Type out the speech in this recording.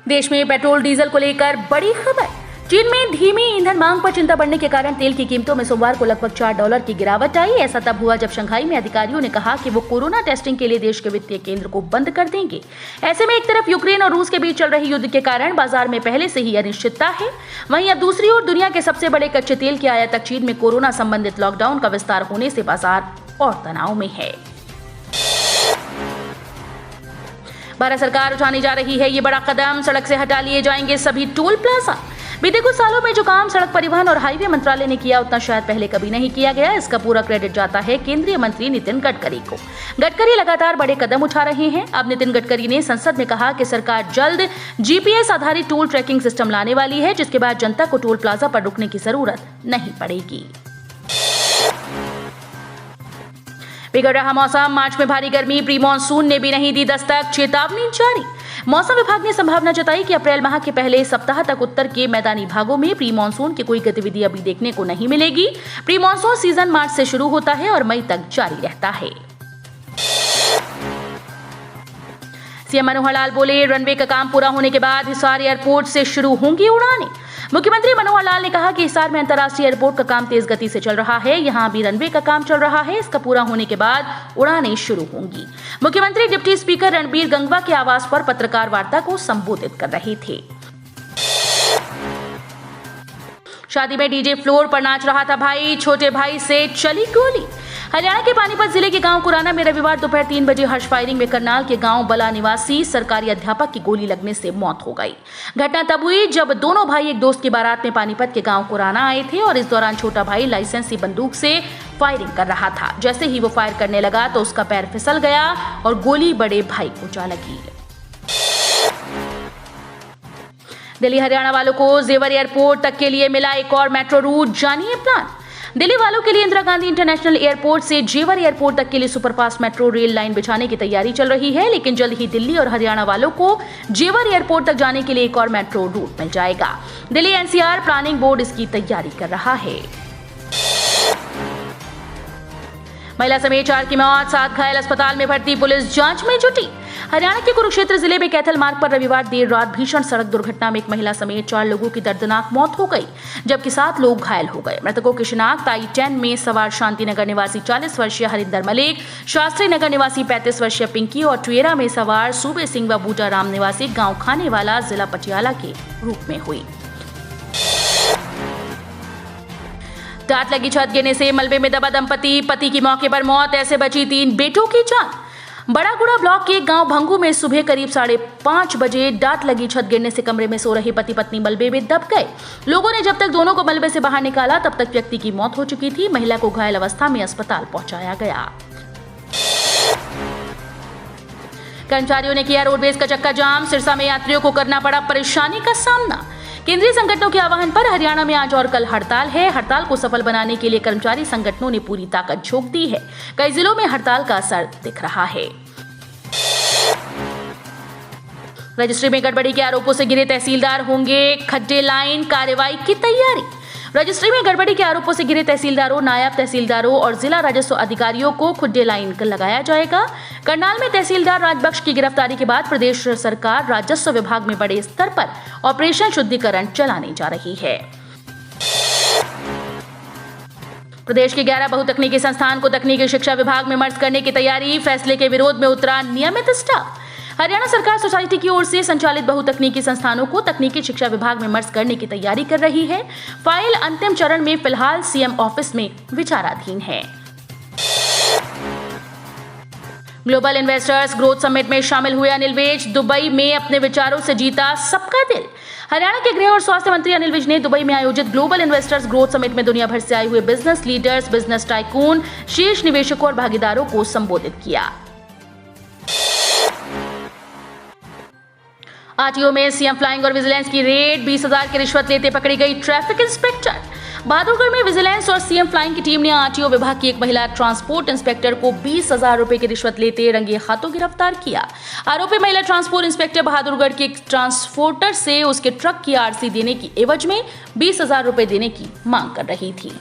देश में petrol diesel को लेकर बड़ी खबर। चीन में धीमी ईंधन मांग पर चिंता बढ़ने के कारण तेल की कीमतों में सोमवार को लगभग $4 की गिरावट आई। ऐसा तब हुआ जब शंघाई में अधिकारियों ने कहा कि वो कोरोना टेस्टिंग के लिए देश के वित्तीय केंद्र को बंद कर देंगे। ऐसे में एक तरफ यूक्रेन और रूस के बीच चल रहे युद्ध के कारण बाजार में पहले से ही अनिश्चितता है, वहीं अब दूसरी ओर दुनिया के सबसे बड़े कच्चे तेल के आयातक चीन में कोरोना संबंधित लॉकडाउन का विस्तार होने से बाजार और तनाव में है। भारत सरकार उठाने जा रही है ये बड़ा कदम, सड़क से हटा लिए जाएंगे सभी टोल प्लाजा। बीते कुछ सालों में जो काम सड़क परिवहन और हाईवे मंत्रालय ने किया उतना शायद पहले कभी नहीं किया गया। इसका पूरा क्रेडिट जाता है केंद्रीय मंत्री नितिन गडकरी को। गडकरी लगातार बड़े कदम उठा रहे हैं। अब नितिन गडकरी ने संसद में कहा कि सरकार जल्द जीपीएस आधारित टोल ट्रैकिंग सिस्टम लाने वाली है, जिसके बाद जनता को टोल प्लाजा पर रुकने की जरूरत नहीं पड़ेगी। बिगड़ रहा मौसम, मार्च में भारी गर्मी, प्री मानसून ने भी नहीं दी दस्तक, चेतावनी जारी। मौसम विभाग ने संभावना जताई कि अप्रैल माह के पहले सप्ताह तक उत्तर के मैदानी भागों में प्री मानसून की कोई गतिविधि अभी देखने को नहीं मिलेगी। प्री मानसून सीजन मार्च से शुरू होता है और मई तक जारी रहता है। सीएम मनोहर लाल बोले, रनवे का काम पूरा होने के बाद हिसार एयरपोर्ट से शुरू होंगी उड़ानें। मुख्यमंत्री मनोहर लाल ने कहा कि हिसार में अंतर्राष्ट्रीय एयरपोर्ट का काम तेज गति से चल रहा है। यहां भी रनवे का काम चल रहा है। इसका पूरा होने के बाद उड़ानें शुरू होंगी। मुख्यमंत्री डिप्टी स्पीकर रणबीर गंगवा के आवास पर पत्रकार वार्ता को संबोधित कर रहे थे। शादी में डीजे फ्लोर पर नाच रहा था भाई, छोटे भाई से चली गोली। हरियाणा के पानीपत जिले के गांव कुराना में रविवार दोपहर 3 बजे हर्ष फायरिंग में करनाल के गांव बला निवासी सरकारी अध्यापक की गोली लगने से मौत हो गई। घटना तब हुई जब दोनों भाई एक दोस्त की बारात में पानीपत के गांव कुराना आए थे और इस दौरान छोटा भाई लाइसेंसी बंदूक से फायरिंग कर रहा था। जैसे ही वो फायर करने लगा तो उसका पैर फिसल गया और गोली बड़े भाई को जा लगी। दिल्ली हरियाणा वालों को जेवर एयरपोर्ट तक के लिए मिला एक और मेट्रो रूट, जानिए प्लान। दिल्ली वालों के लिए इंदिरा गांधी इंटरनेशनल एयरपोर्ट से जेवर एयरपोर्ट तक के लिए सुपरफास्ट मेट्रो रेल लाइन बिछाने की तैयारी चल रही है, लेकिन जल्द ही दिल्ली और हरियाणा वालों को जेवर एयरपोर्ट तक जाने के लिए एक और मेट्रो रूट मिल जाएगा। दिल्ली एनसीआर प्लानिंग बोर्ड इसकी तैयारी कर रहा है। महिला समेत 4 की मौत, 7 घायल, अस्पताल में भर्ती, पुलिस जांच में जुटी। हरियाणा के कुरुक्षेत्र जिले में कैथल मार्ग पर रविवार देर रात भीषण सड़क दुर्घटना में एक महिला समेत 4 लोगों की दर्दनाक मौत हो गई, जबकि 7 लोग घायल हो गए। मृतकों की शिनाख्त I-10 में सवार शांतिनगर निवासी 40 वर्षीय हरिंदर मलिक, शास्त्री नगर निवासी 35 वर्षीय पिंकी और ट्वेरा में सवार सूबे सिंह व बूटा राम निवासी गांव खाने वाला जिला पटियाला के रूप में हुई। टाट लगी छत गिरने से मलबे में दबा दंपति, पति की मौके पर मौत, ऐसे बची 3 बेटों की जान। बड़ागुड़ा ब्लॉक के गांव भंगू में सुबह करीब 5:30 बजे डाट लगी छत गिरने से कमरे में सो रहे पति पत्नी मलबे में दब गए। लोगों ने जब तक दोनों को मलबे से बाहर निकाला तब तक व्यक्ति की मौत हो चुकी थी। महिला को घायल अवस्था में अस्पताल पहुंचाया गया। कर्मचारियों ने किया रोडवेज का चक्का जाम, सिरसा में यात्रियों को करना पड़ा परेशानी का सामना। केंद्रीय संगठनों के आह्वान पर हरियाणा में आज और कल हड़ताल है। हड़ताल को सफल बनाने के लिए कर्मचारी संगठनों ने पूरी ताकत झोंक दी है। कई जिलों में हड़ताल का असर दिख रहा है। रजिस्ट्री में गड़बड़ी के आरोपों से घिरे तहसीलदार होंगे खड्डे लाइन, कार्रवाई की तैयारी। रजिस्ट्री में गड़बड़ी के आरोपों से घिरे तहसीलदारों, नायब तहसीलदारों और जिला राजस्व अधिकारियों को खुड्डे लाइन लगाया जाएगा। करनाल में तहसीलदार राजबख्श की गिरफ्तारी के बाद प्रदेश सरकार राजस्व विभाग में बड़े स्तर पर ऑपरेशन शुद्धिकरण चलाने जा रही है। प्रदेश के 11 बहुतकनीकी संस्थान को तकनीकी शिक्षा विभाग में मर्ज करने की तैयारी, फैसले के विरोध में उतरा नियमित स्टाफ। हरियाणा सरकार सोसाइटी की ओर से संचालित बहुतकनीकी संस्थानों को तकनीकी शिक्षा विभाग में मर्ज करने की तैयारी कर रही है। फाइल अंतिम चरण में फिलहाल सीएम ऑफिस में विचाराधीन है। ग्लोबल इन्वेस्टर्स ग्रोथ समिट में शामिल हुए अनिल विज, दुबई में अपने विचारों से जीता सबका दिल। हरियाणा के गृह और स्वास्थ्य मंत्री अनिल विज ने दुबई में आयोजित ग्लोबल इन्वेस्टर्स ग्रोथ समिट में दुनिया भर से आए हुए बिजनेस लीडर्स, बिजनेस टाइकून, शीर्ष निवेशकों और भागीदारों को संबोधित किया। आरटीओ में सीएम फ्लाइंग और विजिलेंस की रेड, 20,000 की रिश्वत लेते पकड़ी गई ट्रैफिक इंस्पेक्टर। बहादुरगढ़ में विजिलेंस और सीएम फ्लाइंग की टीम ने आरटीओ विभाग की एक महिला ट्रांसपोर्ट इंस्पेक्टर को 20,000 रुपए की रिश्वत लेते रंगे हाथों गिरफ्तार किया। आरोपी महिला ट्रांसपोर्ट इंस्पेक्टर बहादुरगढ़ के ट्रांसपोर्टर से उसके ट्रक की आरसी देने की एवज में 20,000 रुपए देने की मांग कर रही थी।